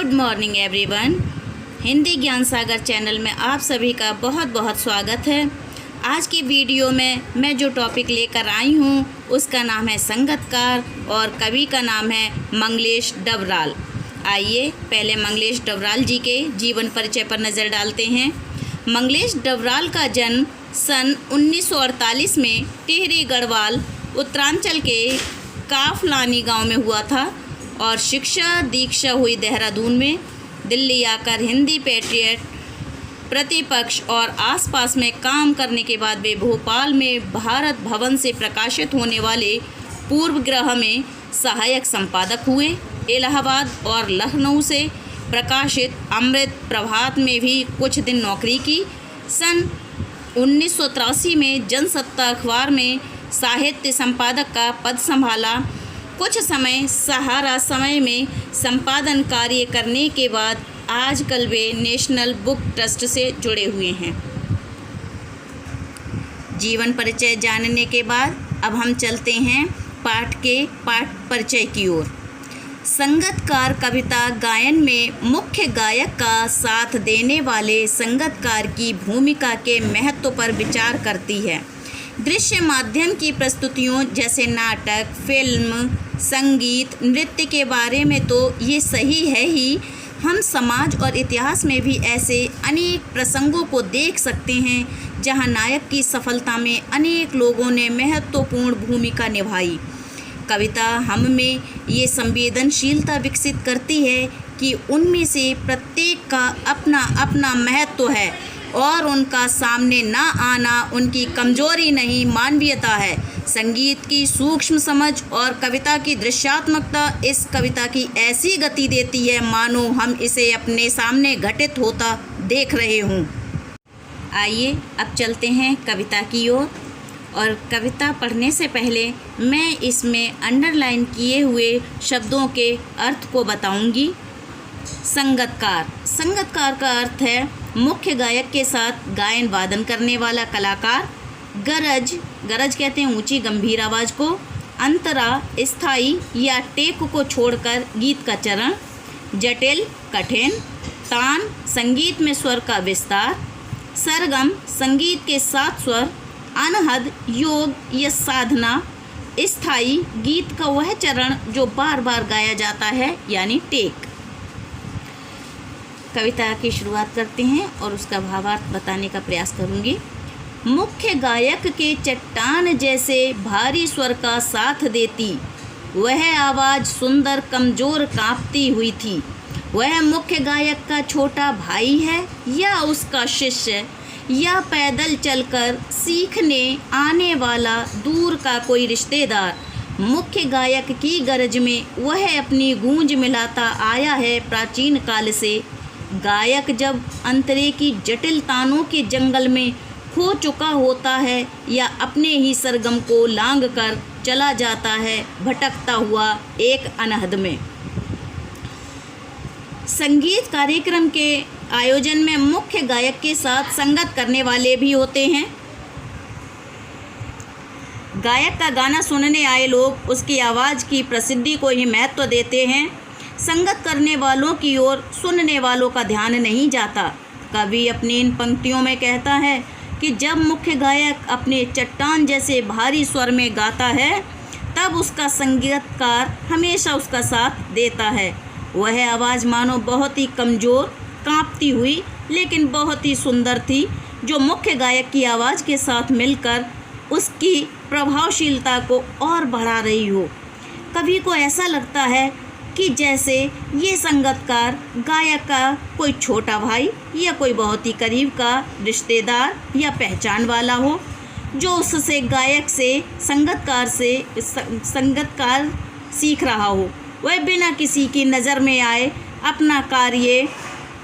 Good morning everyone. Hindi ज्ञान सागर channel में आप सभी का बहुत बहुत स्वागत है। आज की वीडियो में मैं जो टॉपिक लेकर आई हूँ उसका नाम है संगतकार और कवि का नाम है मंगलेश डबराल। आइए पहले मंगलेश डबराल जी के जीवन परिचय पर नज़र डालते हैं। मंगलेश डबराल का जन्म सन 1948 में टिहरी गढ़वाल उत्तरांचल के काफलानी गांव में हुआ था और शिक्षा दीक्षा हुई देहरादून में। दिल्ली आकर हिंदी पेट्रियट प्रतिपक्ष और आसपास में काम करने के बाद वे भोपाल में भारत भवन से प्रकाशित होने वाले पूर्वग्रह में सहायक संपादक हुए। इलाहाबाद और लखनऊ से प्रकाशित अमृत प्रभात में भी कुछ दिन नौकरी की। सन 1983 में जनसत्ता अखबार में साहित्य संपादक का पद संभाला। कुछ समय सहारा समय में संपादन कार्य करने के बाद आजकल वे नेशनल बुक ट्रस्ट से जुड़े हुए हैं। जीवन परिचय जानने के बाद अब हम चलते हैं पाठ परिचय की ओर। संगतकार कविता गायन में मुख्य गायक का साथ देने वाले संगतकार की भूमिका के महत्व पर विचार करती है। दृश्य माध्यम की प्रस्तुतियों जैसे नाटक, फिल्म, संगीत, नृत्य के बारे में तो ये सही है ही, हम समाज और इतिहास में भी ऐसे अनेक प्रसंगों को देख सकते हैं जहां नायक की सफलता में अनेक लोगों ने महत्वपूर्ण भूमिका निभाई। कविता हम में ये संवेदनशीलता विकसित करती है कि उनमें से प्रत्येक का अपना अपना महत्व है और उनका सामने ना आना उनकी कमजोरी नहीं, मानवीयता है। संगीत की सूक्ष्म समझ और कविता की दृश्यात्मकता इस कविता की ऐसी गति देती है मानो हम इसे अपने सामने घटित होता देख रहे हों। आइए अब चलते हैं कविता की ओर और कविता पढ़ने से पहले मैं इसमें अंडरलाइन किए हुए शब्दों के अर्थ को बताऊंगी। संगतकार का अर्थ है मुख्य गायक के साथ गायन वादन करने वाला कलाकार। गरज कहते हैं ऊंची गंभीर आवाज़ को। अंतरा स्थायी या टेक को छोड़कर गीत का चरण। जटिल कठिन। तान संगीत में स्वर का विस्तार। सरगम संगीत के 7 स्वर। अनहद योग या साधना। स्थायी गीत का वह चरण जो बार बार गाया जाता है यानी टेक। कविता की शुरुआत करते हैं और उसका भावार्थ बताने का प्रयास करूंगी। मुख्य गायक के चट्टान जैसे भारी स्वर का साथ देती वह आवाज़ सुंदर कमज़ोर कांपती हुई थी। वह मुख्य गायक का छोटा भाई है या उसका शिष्य या पैदल चलकर सीखने आने वाला दूर का कोई रिश्तेदार। मुख्य गायक की गरज में वह अपनी गूंज मिलाता आया है प्राचीन काल से। गायक जब अंतरे की जटिल तानों के जंगल में खो चुका होता है या अपने ही सरगम को लांग कर चला जाता है भटकता हुआ एक अनहद में। संगीत कार्यक्रम के आयोजन में मुख्य गायक के साथ संगत करने वाले भी होते हैं। गायक का गाना सुनने आए लोग उसकी आवाज़ की प्रसिद्धि को ही महत्व देते हैं। संगत करने वालों की ओर सुनने वालों का ध्यान नहीं जाता। कवि अपनी इन पंक्तियों में कहता है कि जब मुख्य गायक अपने चट्टान जैसे भारी स्वर में गाता है तब उसका संगीतकार हमेशा उसका साथ देता है। वह आवाज़ मानो बहुत ही कमज़ोर कांपती हुई लेकिन बहुत ही सुंदर थी, जो मुख्य गायक की आवाज़ के साथ मिलकर उसकी प्रभावशीलता को और बढ़ा रही हो। कवि को ऐसा लगता है कि जैसे ये संगतकार गायक का कोई छोटा भाई या कोई बहुत ही करीब का रिश्तेदार या पहचान वाला हो, जो उससे गायक से संगतकार सीख रहा हो। वह बिना किसी की नज़र में आए अपना कार्य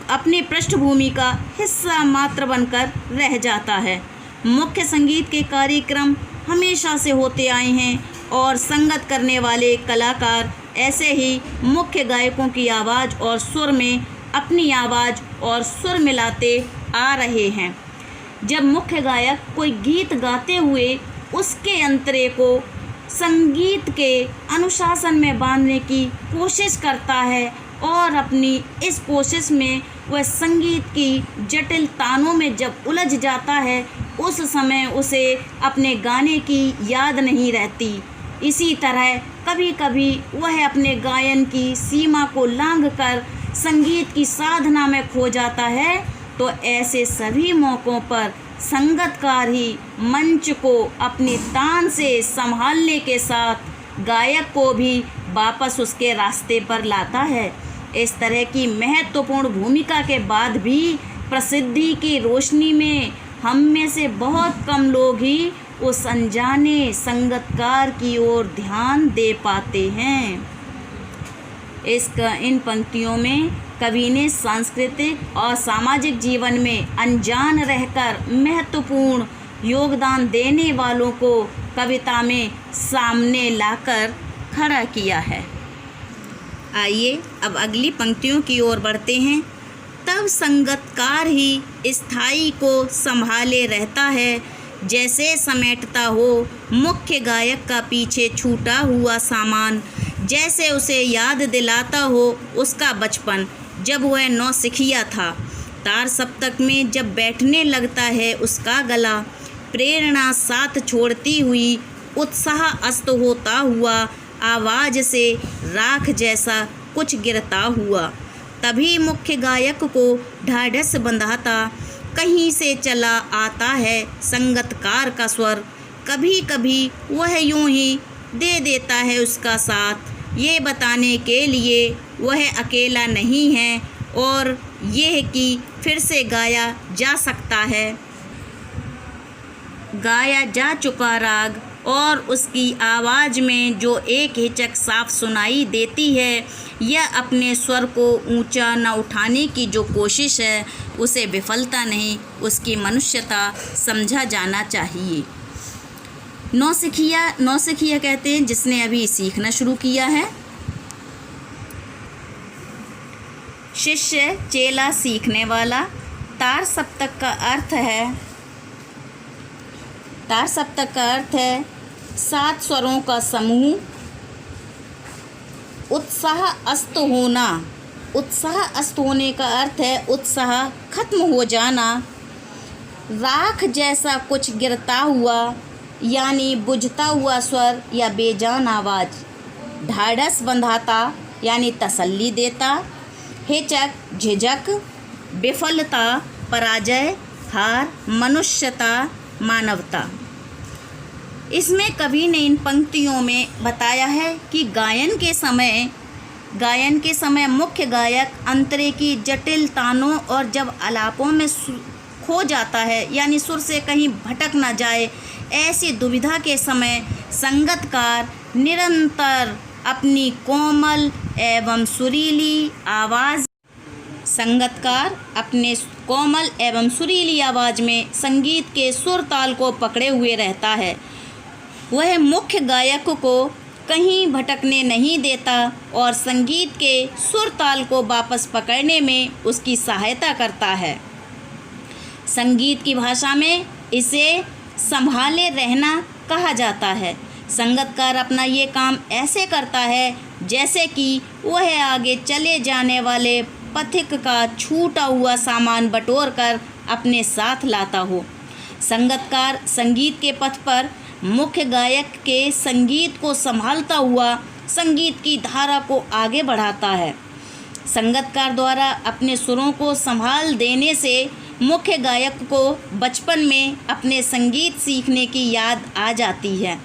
अपने पृष्ठभूमि का हिस्सा मात्र बनकर रह जाता है। मुख्य संगीत के कार्यक्रम हमेशा से होते आए हैं और संगत करने वाले कलाकार ऐसे ही मुख्य गायकों की आवाज़ और सुर में अपनी आवाज़ और सुर मिलाते आ रहे हैं। जब मुख्य गायक कोई गीत गाते हुए उसके अंतरे को संगीत के अनुशासन में बांधने की कोशिश करता है और अपनी इस कोशिश में वह संगीत की जटिल तानों में जब उलझ जाता है, उस समय उसे अपने गाने की याद नहीं रहती। इसी तरह कभी कभी वह अपने गायन की सीमा को लांघकर संगीत की साधना में खो जाता है। तो ऐसे सभी मौक़ों पर संगतकार ही मंच को अपनी तान से संभालने के साथ गायक को भी वापस उसके रास्ते पर लाता है। इस तरह की महत्वपूर्ण भूमिका के बाद भी प्रसिद्धि की रोशनी में हम में से बहुत कम लोग ही उस अनजाने संगतकार की ओर ध्यान दे पाते हैं। इन पंक्तियों में कवि ने सांस्कृतिक और सामाजिक जीवन में अनजान रहकर महत्वपूर्ण योगदान देने वालों को कविता में सामने लाकर खड़ा किया है। आइए अब अगली पंक्तियों की ओर बढ़ते हैं। तब संगतकार ही स्थायी को संभाले रहता है, जैसे समेटता हो मुख्य गायक का पीछे छूटा हुआ सामान, जैसे उसे याद दिलाता हो उसका बचपन जब वह नौसिखिया था। तार सप्तक में जब बैठने लगता है उसका गला, प्रेरणा साथ छोड़ती हुई उत्साह अस्त होता हुआ, आवाज़ से राख जैसा कुछ गिरता हुआ, तभी मुख्य गायक को ढाढ़स बंधाता कहीं से चला आता है संगतकार का स्वर। कभी कभी वह यूं ही दे देता है उसका साथ, ये बताने के लिए वह अकेला नहीं है और यह कि फिर से गाया जा सकता है। गाया जा चुका राग और उसकी आवाज़ में जो एक हिचक साफ सुनाई देती है, यह अपने स्वर को ऊंचा न उठाने की जो कोशिश है, उसे विफलता नहीं, उसकी मनुष्यता समझा जाना चाहिए। नौसिखिया कहते हैं जिसने अभी सीखना शुरू किया है। शिष्य, चेला, सीखने वाला। तार सप्तक का अर्थ है 7 स्वरों का समूह। उत्साह अस्त होना। उत्साह अस्त होने का अर्थ है उत्साह खत्म हो जाना। राख जैसा कुछ गिरता हुआ यानी बुझता हुआ स्वर या बेजान आवाज़। ढाढ़स बंधाता यानी तसल्ली देता। हिचक, झिझक, विफलता, पराजय, हार, मनुष्यता, मानवता। इसमें कवि ने इन पंक्तियों में बताया है कि गायन के समय मुख्य गायक अंतरे की जटिल तानों और जब आलापों में खो जाता है यानी सुर से कहीं भटक न जाए, ऐसी दुविधा के समय संगतकार निरंतर अपनी कोमल एवं सुरीली आवाज़ में संगीत के सुर ताल को पकड़े हुए रहता है। वह मुख्य गायक को कहीं भटकने नहीं देता और संगीत के सुर ताल को वापस पकड़ने में उसकी सहायता करता है। संगीत की भाषा में इसे संभाले रहना कहा जाता है। संगतकार अपना ये काम ऐसे करता है जैसे कि वह आगे चले जाने वाले पथिक का छूटा हुआ सामान बटोर कर अपने साथ लाता हो। संगतकार संगीत के पथ पर मुख्य गायक के संगीत को संभालता हुआ संगीत की धारा को आगे बढ़ाता है। संगतकार द्वारा अपने सुरों को संभाल देने से मुख्य गायक को बचपन में अपने संगीत सीखने की याद आ जाती है।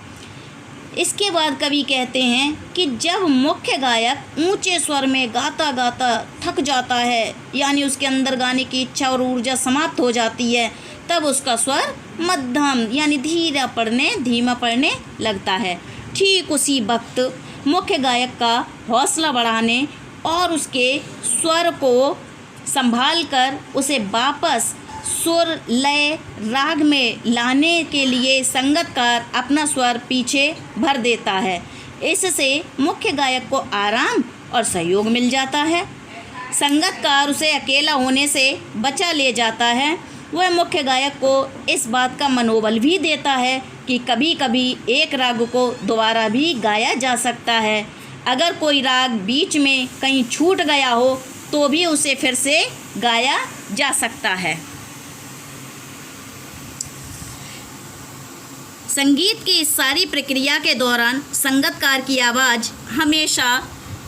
इसके बाद कवि कहते हैं कि जब मुख्य गायक ऊंचे स्वर में गाता गाता थक जाता है यानी उसके अंदर गाने की इच्छा और ऊर्जा समाप्त हो जाती है, तब उसका स्वर मध्यम यानी धीमा पड़ने लगता है। ठीक उसी वक्त मुख्य गायक का हौसला बढ़ाने और उसके स्वर को संभाल कर उसे वापस सुर, लय, राग में लाने के लिए संगतकार अपना स्वर पीछे भर देता है। इससे मुख्य गायक को आराम और सहयोग मिल जाता है। संगतकार उसे अकेला होने से बचा ले जाता है। वह मुख्य गायक को इस बात का मनोबल भी देता है कि कभी कभी एक राग को दोबारा भी गाया जा सकता है। अगर कोई राग बीच में कहीं छूट गया हो तो भी उसे फिर से गाया जा सकता है। संगीत की इस सारी प्रक्रिया के दौरान संगीतकार की आवाज़ हमेशा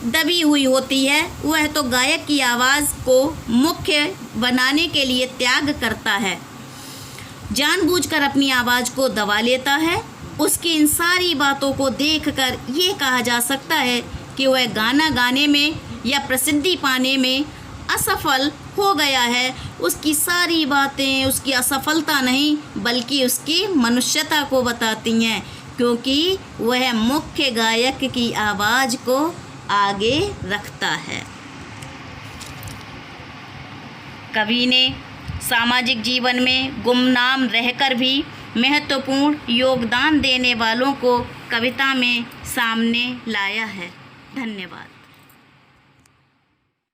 दबी हुई होती है। वह तो गायक की आवाज़ को मुख्य बनाने के लिए त्याग करता है, जानबूझकर अपनी आवाज़ को दबा लेता है। उसकी इन सारी बातों को देखकर ये कहा जा सकता है कि वह गाना गाने में या प्रसिद्धि पाने में असफल हो गया है। उसकी सारी बातें उसकी असफलता नहीं बल्कि उसकी मनुष्यता को बताती हैं, क्योंकि वह मुख्य गायक की आवाज़ को आगे रखता है। कवि ने सामाजिक जीवन में गुमनाम रहकर भी महत्वपूर्ण योगदान देने वालों को कविता में सामने लाया है। धन्यवाद।